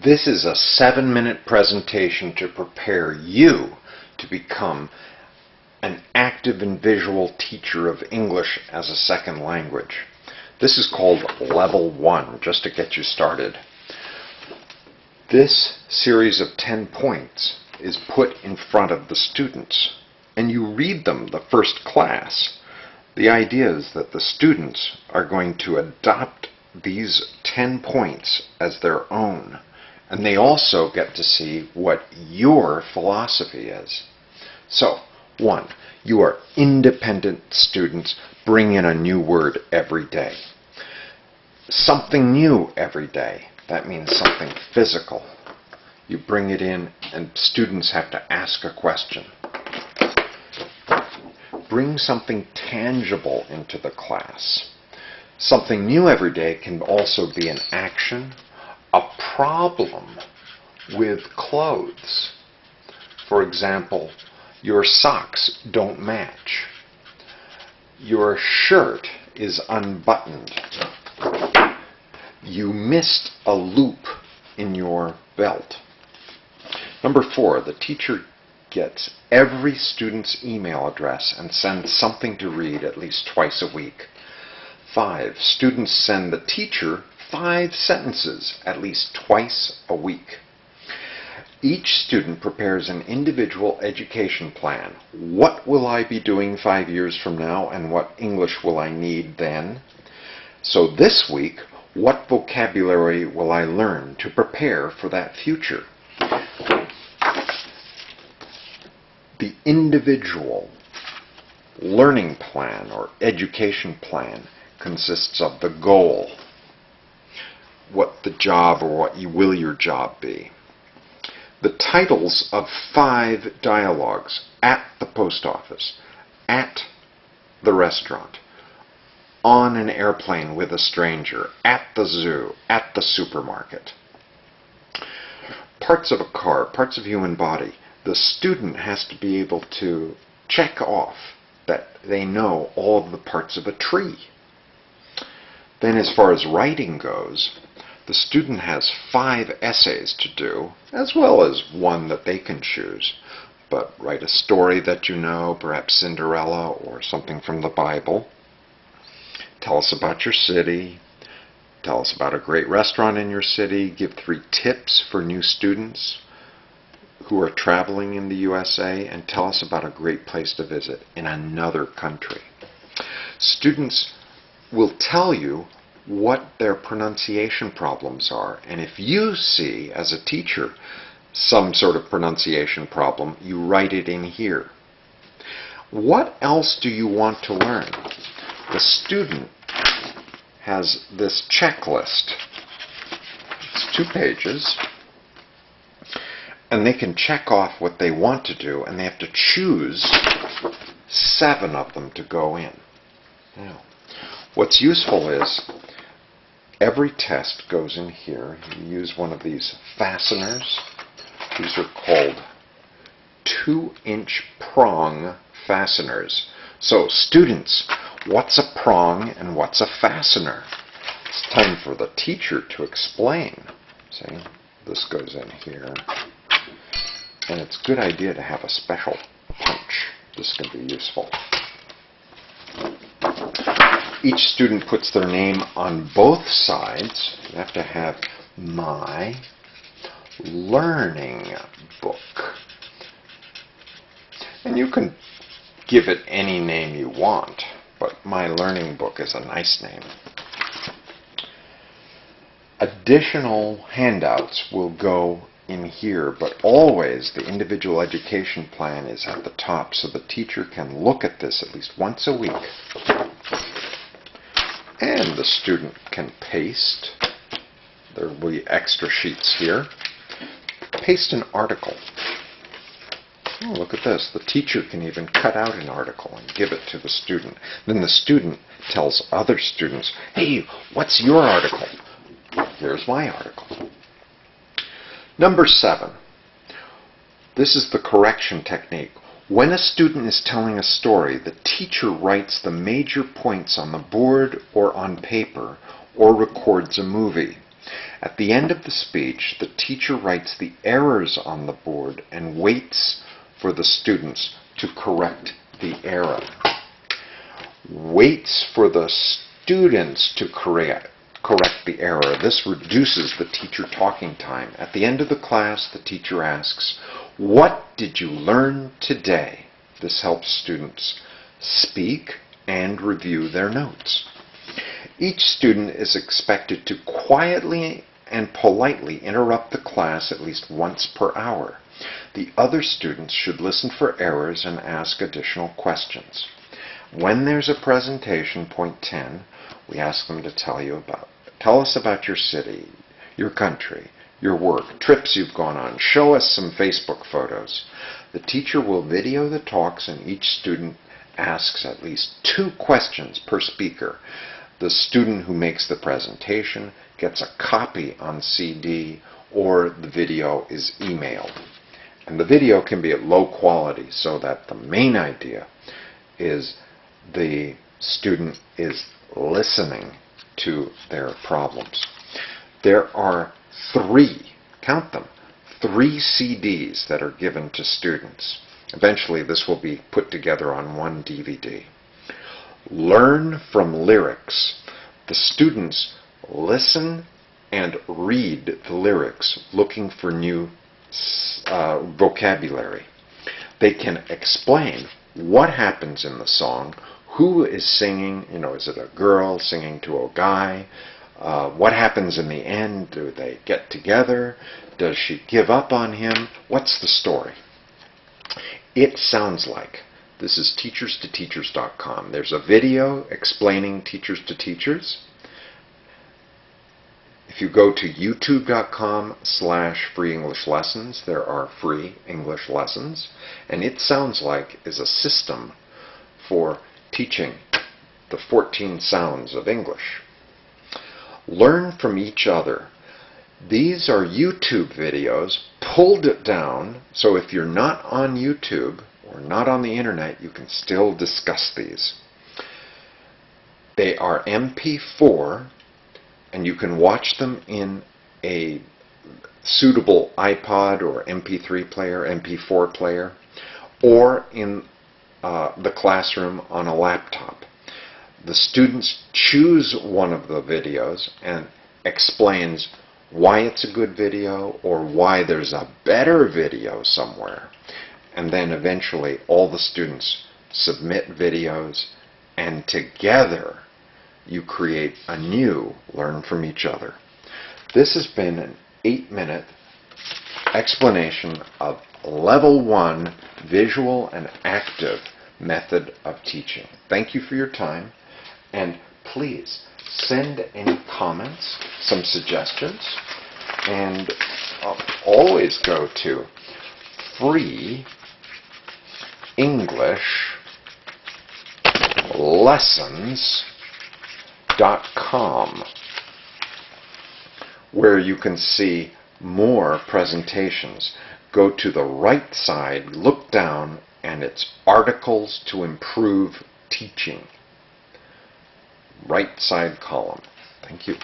This is a 7-minute presentation to prepare you to become an active and visual teacher of English as a second language. This is called Level 1, just to get you started. This series of 10 points is put in front of the students, and you read them the first class. The idea is that the students are going to adopt these 10 points as their own, and they also get to see what your philosophy is. So, 1. You are independent students. Bring in a new word every day. Something new every day. That means something physical. You bring it in and students have to ask a question. Bring something tangible into the class. Something new every day can also be an action, a problem with clothes. For example, your socks don't match. Your shirt is unbuttoned. You missed a loop in your belt. Number 4, the teacher gets every student's email address and sends something to read at least twice a week. 5, students send the teacher 5 sentences at least twice a week. Each student prepares an individual education plan. What will I be doing 5 years from now, and what English will I need then? So this week, what vocabulary will I learn to prepare for that future? The individual learning plan or education plan consists of the goal, what the job or what will your job be, the titles of 5 dialogues at the post office, at the restaurant, on an airplane with a stranger, at the zoo, at the supermarket. Parts of a car, parts of human body. The student has to be able to check off that they know all of the parts of a tree. Then as far as writing goes, the student has 5 essays to do, as well as one that they can choose. But write a story that you know, perhaps Cinderella or something from the Bible. Tell us about your city. Tell us about a great restaurant in your city. Give 3 tips for new students who are traveling in the USA, and tell us about a great place to visit in another country. Students will tell you what their pronunciation problems are, and if you see, as a teacher, some sort of pronunciation problem, you write it in here. What else do you want to learn? The student has this checklist. It's 2 pages. And they can check off what they want to do, and they have to choose 7 of them to go in. Now, what's useful is every test goes in here. You use one of these fasteners. These are called 2-inch prong fasteners. So, students, what's a prong and what's a fastener? It's time for the teacher to explain. See, this goes in here. And it's a good idea to have a special punch. This can be useful. Each student puts their name on both sides. You have to have my learning book. And you can give it any name you want, but my learning book is a nice name. Additional handouts will go in here, but always the individual education plan is at the top, so the teacher can look at this at least once a week. And the student can paste. There will be extra sheets here. Paste an article. Oh, look at this. The teacher can even cut out an article and give it to the student. Then the student tells other students, hey, what's your article? Here's my article. Number 7. This is the correction technique. When a student is telling a story, the teacher writes the major points on the board or on paper, or records a movie. At the end of the speech, the teacher writes the errors on the board and waits for the students to correct the error. Waits for the students to correct the error. This reduces the teacher talking time. At the end of the class, the teacher asks, "What did you learn today?" This helps students speak and review their notes. Each student is expected to quietly and politely interrupt the class at least once per hour. The other students should listen for errors and ask additional questions. When there's a presentation, point 10, we ask them to tell us about your city, your country, your work, trips you've gone on. Show us some Facebook photos. The teacher will video the talks and each student asks at least 2 questions per speaker. The student who makes the presentation gets a copy on CD or the video is emailed. And the video can be at low quality so that the main idea is the student is listening to their problems. There are 3, count them, 3 CDs that are given to students. Eventually this will be put together on one DVD. Learn from lyrics. The students listen and read the lyrics, looking for new vocabulary. They can explain what happens in the song, who is singing, is it a girl singing to a guy? What happens in the end? Do they get together? Does she give up on him? What's the story? It sounds like. This is teachers2teachers.com. There's a video explaining Teachers to Teachers. If you go to youtube.com/free English lessons, there are free English lessons. And It Sounds Like is a system for teaching the 14 sounds of English. Learn from each other. These are YouTube videos pulled down, so if you're not on YouTube or not on the internet, you can still discuss these. They are MP4, and you can watch them in a suitable iPod or MP3 player, MP4 player, or in the classroom on a laptop. The students choose one of the videos and explains why it's a good video or why there's a better video somewhere. And then eventually all the students submit videos, and together you create a new Learn from Each Other. This has been an 8-minute explanation of Level 1 Visual and Active Method of Teaching. Thank you for your time, and please send any comments, some suggestions, and always go to freeenglishLessons.com, where you can see more presentations. Go to the right side, look down, and it's Articles to Improve Teaching. Right side column. Thank you.